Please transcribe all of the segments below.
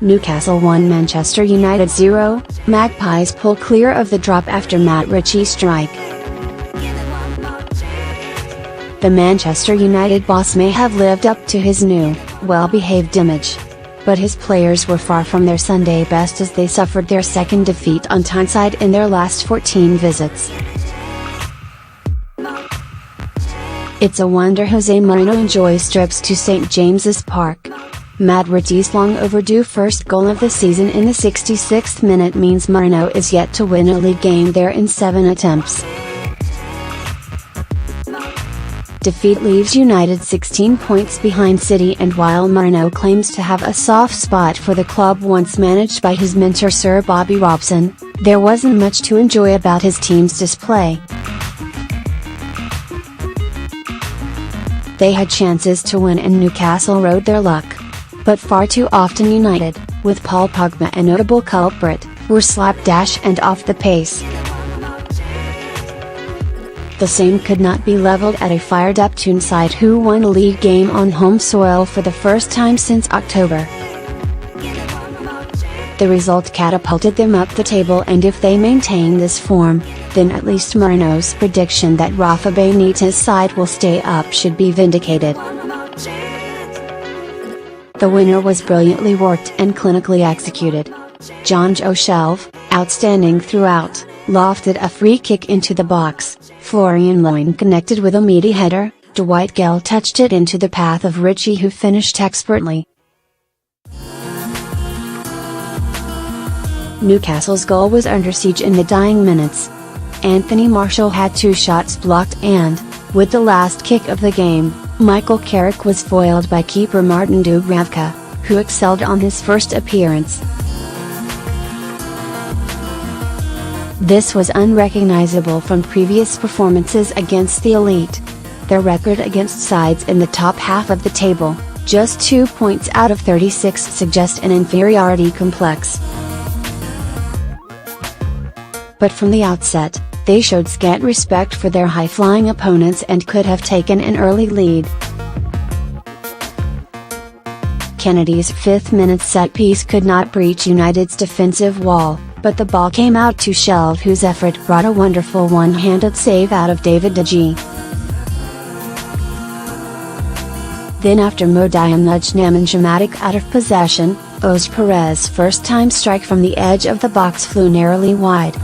Newcastle 1 Manchester United 0, Magpies pull clear of the drop after Matt Ritchie strike. The Manchester United boss may have lived up to his new, well-behaved image. But his players were far from their Sunday best as they suffered their second defeat on Tyneside in their last 14 visits. It's a wonder Jose Mourinho enjoys trips to St James's Park. Matt Ritchie's long overdue first goal of the season in the 66th minute means Mourinho is yet to win a league game there in 7 attempts. Defeat leaves United 16 points behind City, and while Mourinho claims to have a soft spot for the club once managed by his mentor Sir Bobby Robson, there wasn't much to enjoy about his team's display. They had chances to win and Newcastle rode their luck. But far too often United, with Paul Pogba a notable culprit, were slapdash and off the pace. The same could not be levelled at a fired-up Tyneside who won a league game on home soil for the first time since October. The result catapulted them up the table, and if they maintain this form, then at least Mourinho's prediction that Rafa Benitez's side will stay up should be vindicated. The winner was brilliantly worked and clinically executed. Jonjo Shelvey, outstanding throughout, lofted a free kick into the box. Florian Loin connected with a meaty header. Dwight Gale touched it into the path of Ritchie, who finished expertly. Newcastle's goal was under siege in the dying minutes. Anthony Martial had 2 shots blocked and, with the last kick of the game, Michael Carrick was foiled by keeper Martin Dubravka, who excelled on his first appearance. This was unrecognizable from previous performances against the elite. Their record against sides in the top half of the table, just 2 points out of 36, suggest an inferiority complex. But from the outset, they showed scant respect for their high-flying opponents and could have taken an early lead. Kennedy's 5th-minute set-piece could not breach United's defensive wall, but the ball came out to Shelvey, whose effort brought a wonderful one-handed save out of David De Gea. Then after Modiam nudged Nemanja Matic out of possession, Oz Perez's first-time strike from the edge of the box flew narrowly wide.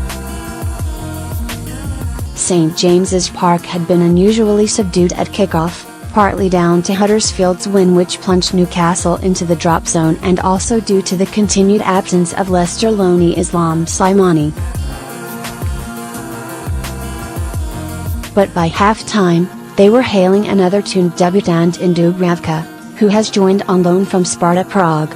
St James's Park had been unusually subdued at kickoff, partly down to Huddersfield's win, which plunged Newcastle into the drop zone, and also due to the continued absence of Leicester loanee Islam Slimani. But by half-time, they were hailing another tuned debutant in Dubravka, who has joined on loan from Sparta Prague.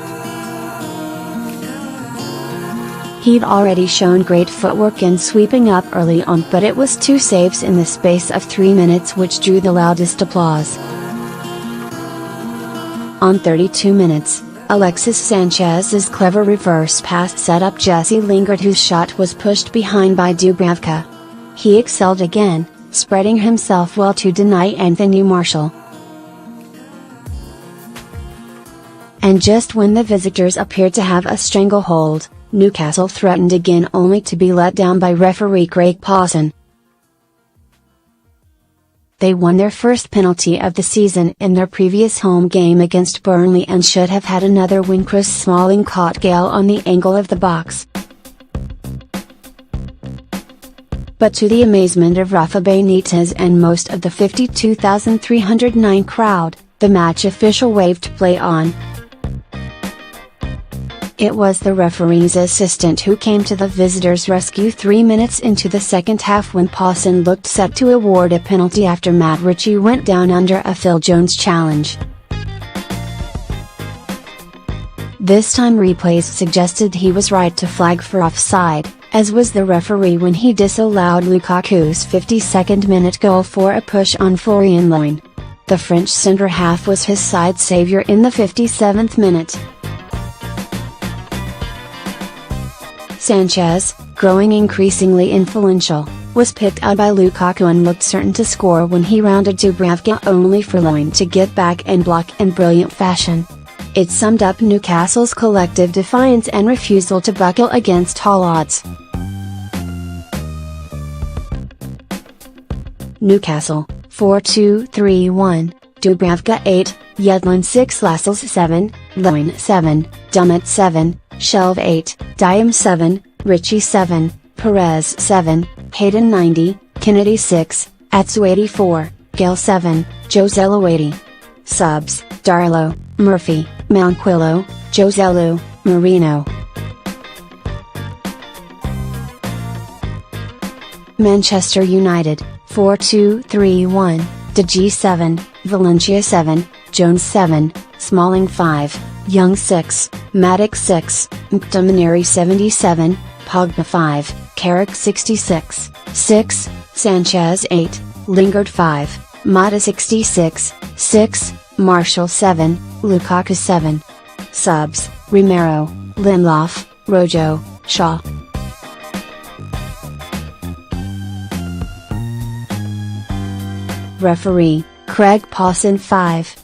He'd already shown great footwork in sweeping up early on, but it was 2 saves in the space of 3 minutes which drew the loudest applause. On 32 minutes, Alexis Sanchez's clever reverse pass set up Jesse Lingard, whose shot was pushed behind by Dubravka. He excelled again, spreading himself well to deny Anthony Martial. And just when the visitors appeared to have a stranglehold, Newcastle threatened again, only to be let down by referee Craig Pawson. They won their first penalty of the season in their previous home game against Burnley and should have had another when Chris Smalling caught Gale on the angle of the box. But to the amazement of Rafa Benitez and most of the 52,309 crowd, the match official waved play on. It was the referee's assistant who came to the visitors' rescue 3 minutes into the second half, when Pawson looked set to award a penalty after Matt Ritchie went down under a Phil Jones challenge. This time replays suggested he was right to flag for offside, as was the referee when he disallowed Lukaku's 52nd minute goal for a push on Florian Loin. The French centre-half was his side saviour in the 57th minute. Sanchez, growing increasingly influential, was picked out by Lukaku and looked certain to score when he rounded Dubravka, only for Loin to get back and block in brilliant fashion. It summed up Newcastle's collective defiance and refusal to buckle against all odds. Newcastle, 4-2-3-1, Dubravka 8, Yedlin 6, Lascelles 7, Lewin 7, Dummett 7, Shelve 8, Diam 7, Ritchie 7, Perez 7, Hayden 90, Kennedy 6, Atsu 84, Gale 7, Joselu 80. Subs: Darlow, Murphy, Manquillo, Joselu, Mourinho. Manchester United, 4-2-3-1, De Gea 7, Valencia 7, Jones 7, Smalling 5, Young 6, Matic 6, McTominay 77, Pogba 5, Carrick 66, 6, Sanchez 8, Lingard 5, Mata 66, 6, Martial 7, Lukaku 7. Subs: Romero, Lindelof, Rojo, Shaw. Referee: Craig Pawson 5.